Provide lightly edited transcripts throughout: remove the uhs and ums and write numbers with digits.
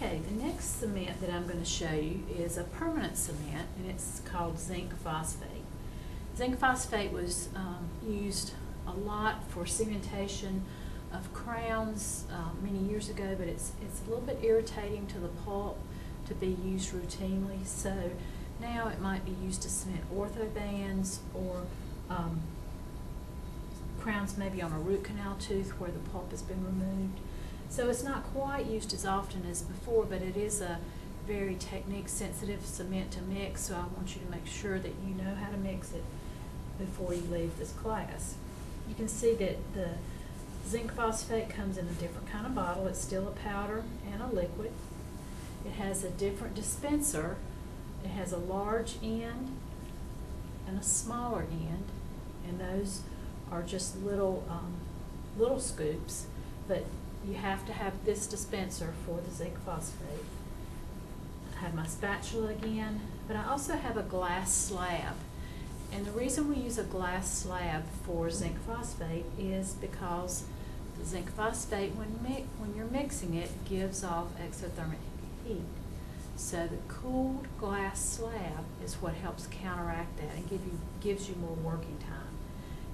Okay, the next cement that I'm going to show you is a permanent cement, and it's called zinc phosphate. Zinc phosphate was used a lot for cementation of crowns many years ago, but it's a little bit irritating to the pulp to be used routinely. So now it might be used to cement orthobands or crowns maybe on a root canal tooth where the pulp has been removed. So it's not quite used as often as before, but it is a very technique sensitive cement to mix, so I want you to make sure that you know how to mix it before you leave this class. You can see that the zinc phosphate comes in a different kind of bottle. It's still a powder and a liquid. It has a different dispenser. It has a large end and a smaller end, and those are just little scoops, but you have to have this dispenser for the zinc phosphate. I have my spatula again, but I also have a glass slab. And the reason we use a glass slab for zinc phosphate is because the zinc phosphate, when you're mixing it, gives off exothermic heat. So the cooled glass slab is what helps counteract that and gives you more working time.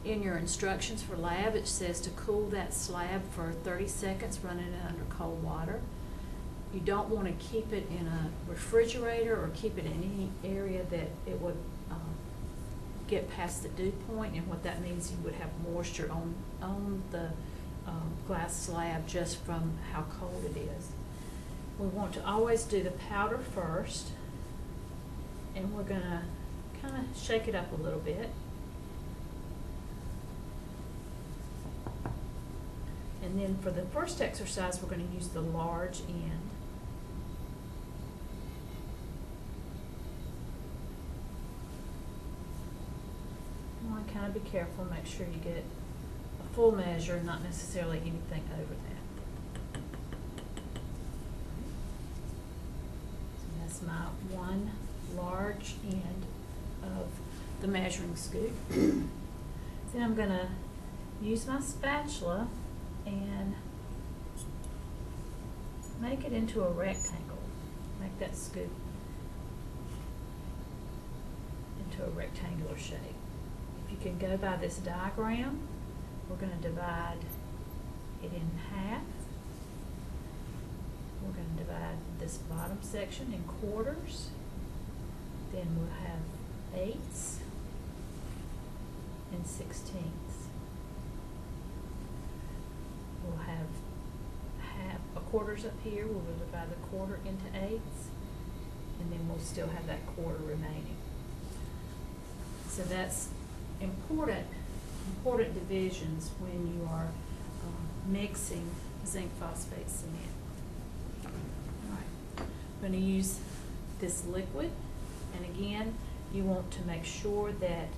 In your instructions for lab, it says to cool that slab for 30 seconds, running it under cold water. You don't want to keep it in a refrigerator or keep it in any area that it would get past the dew point, and what that means, you would have moisture on the glass slab just from how cold it is. We want to always do the powder first, and we're going to kind of shake it up a little bit. And then for the first exercise, we're going to use the large end. You want to kind of be careful, make sure you get a full measure, not necessarily anything over that. So that's my one large end of the measuring scoop. Then I'm going to use my spatula and make it into a rectangle. Make that scoop into a rectangular shape. If you can go by this diagram, we're going to divide it in half. We're going to divide this bottom section in quarters. Then we'll have eighths and sixteenths. We'll have half a quarters up here. We'll divide the quarter into eighths, and then we'll still have that quarter remaining. So that's important divisions when you are mixing zinc phosphate cement. All right, I'm going to use this liquid, and again, you want to make sure that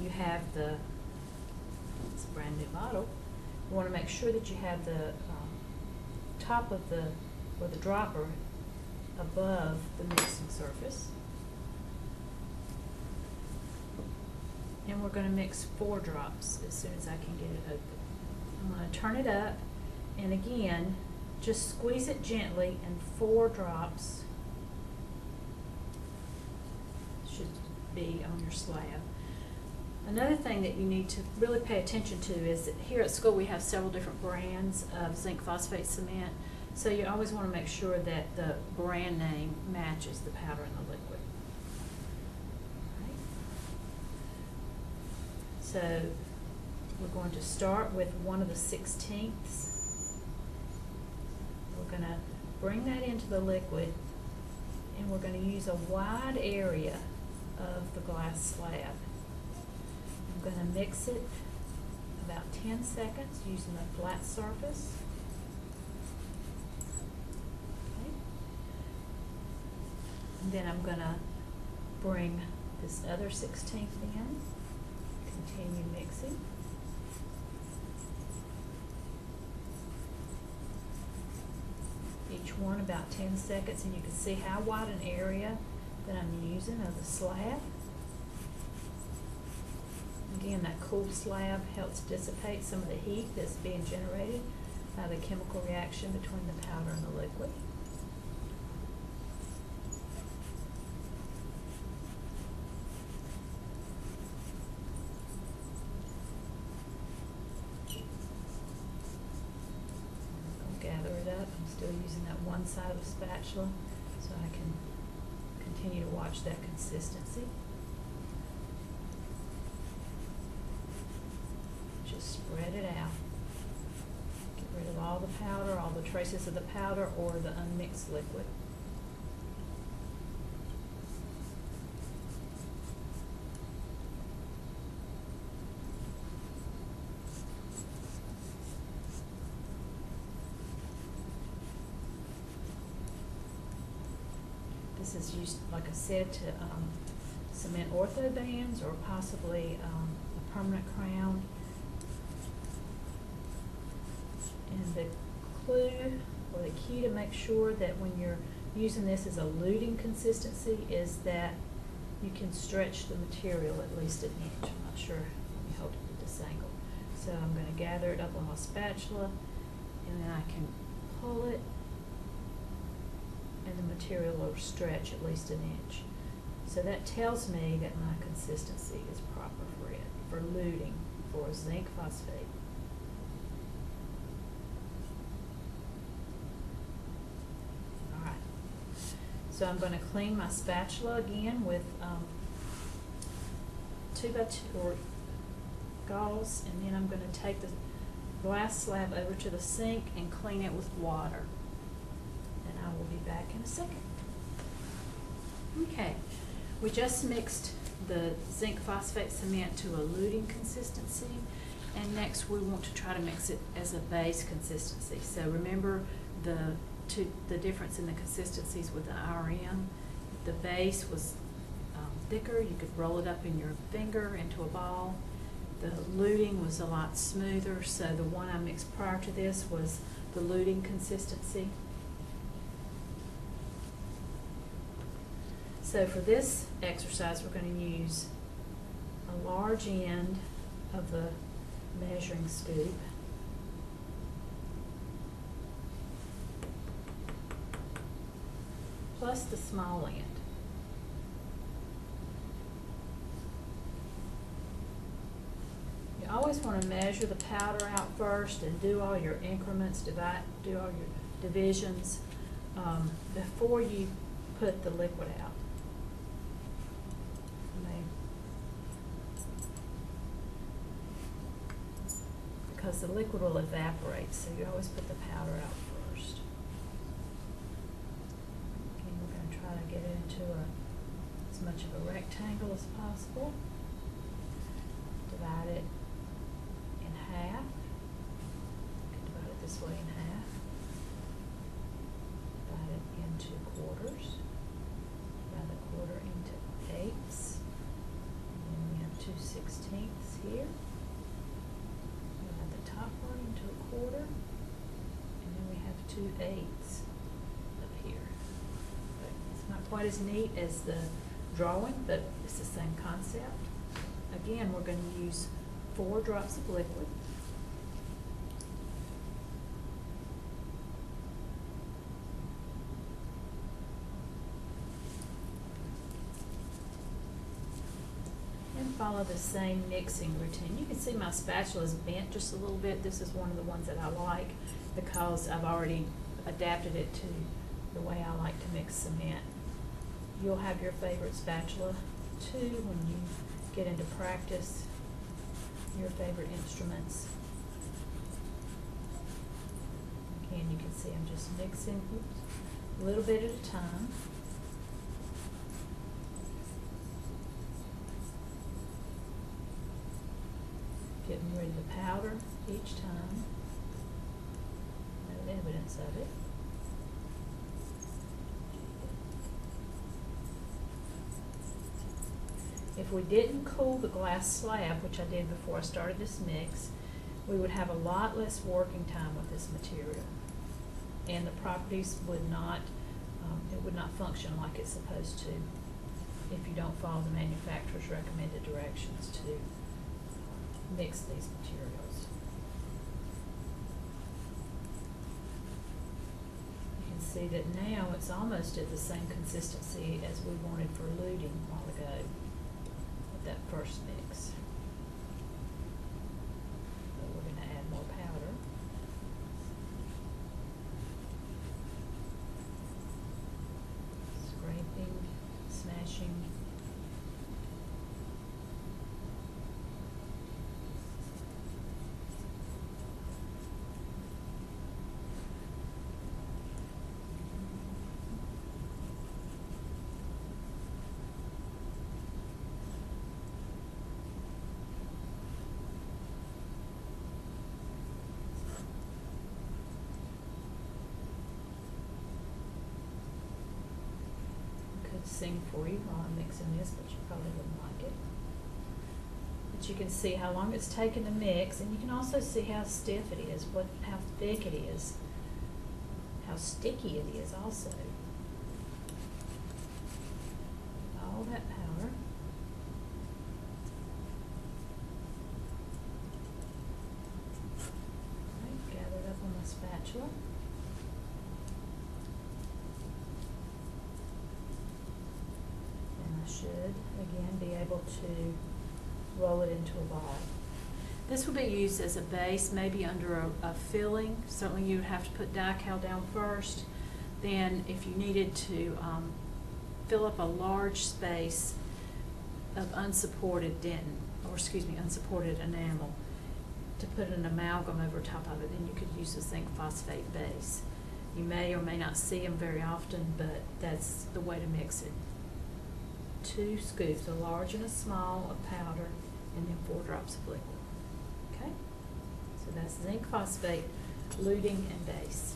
you have it's a brand new bottle. You want to make sure that you have the top of the dropper above the mixing surface. And we're going to mix 4 drops as soon as I can get it open. I'm going to turn it up, and again, just squeeze it gently, and 4 drops should be on your slab. Another thing that you need to really pay attention to is that here at school we have several different brands of zinc phosphate cement, so you always want to make sure that the brand name matches the powder and the liquid. Right. So we're going to start with 1 of the 16ths. We're going to bring that into the liquid, and we're going to use a wide area of the glass slab. I'm going to mix it about 10 seconds using a flat surface. Okay. And then I'm going to bring this other 16th in, continue mixing. Each one about 10 seconds, and you can see how wide an area that I'm using of the slab. Again, that cool slab helps dissipate some of the heat that's being generated by the chemical reaction between the powder and the liquid. gather it up. I'm still using that one side of the spatula so I can continue to watch that consistency. Just spread it out. Get rid of all the powder, all the traces of the powder or the unmixed liquid. This is used, like I said, to cement ortho bands or possibly a permanent crown. And the clue or the key to make sure that when you're using this as a luting consistency is that you can stretch the material at least an inch. I'm not sure. Let me hold it at this angle. So I'm going to gather it up on my spatula, and then I can pull it, and the material will stretch at least an inch. So that tells me that my consistency is proper for it, for luting, for zinc phosphate. Alright, so I'm going to clean my spatula again with 2x2 or gauze, and then I'm going to take the glass slab over to the sink and clean it with water. I will be back in a second. Okay, we just mixed the zinc phosphate cement to a luting consistency, and next we want to try to mix it as a base consistency. So remember the difference in the consistencies with the IRM. The base was thicker, you could roll it up in your finger into a ball. The luting was a lot smoother, so the one I mixed prior to this was the luting consistency. So for this exercise, we're going to use a large end of the measuring scoop, plus the small end. You always want to measure the powder out first and do all your increments, do all your divisions before you put the liquid out. Because the liquid will evaporate, so you always put the powder out first. Again, we're going to try to get it into as much of a rectangle as possible. Divide it in half. You can divide it this way in half. Divide it into quarters. Divide the quarter into eighths. And then we have 2/16 here. Top one into a quarter, and then we have 2/8 up here. But it's not quite as neat as the drawing, but it's the same concept. Again, we're going to use 4 drops of liquid. Follow the same mixing routine. You can see my spatula is bent just a little bit. This is one of the ones that I like because I've already adapted it to the way I like to mix cement. You'll have your favorite spatula too when you get into practice, your favorite instruments. Again, you can see I'm just mixing a little bit at a time. Getting rid of the powder each time. No evidence of it. If we didn't cool the glass slab, which I did before I started this mix, we would have a lot less working time with this material. And the properties would not, it would not function like it's supposed to if you don't follow the manufacturer's recommended directions to mix these materials. You can see that now it's almost at the same consistency as we wanted for luting a while ago with that first mix. So we're going to add more powder. sing for you while I'm mixing this, but you probably wouldn't like it. But you can see how long it's taken to mix, and you can also see how stiff it is, how thick it is, how sticky it is also. All that powder. Right, gathered up on my spatula. And I should, again, be able to roll it into a ball. This will be used as a base, maybe under a filling. Certainly you would have to put DiCal down first. Then if you needed to fill up a large space of unsupported unsupported enamel, to put an amalgam over top of it, then you could use a zinc phosphate base. You may or may not see them very often, but that's the way to mix it. 2 scoops, a large and a small, of powder, and then 4 drops of liquid. Okay? So that's zinc phosphate, luting, and base.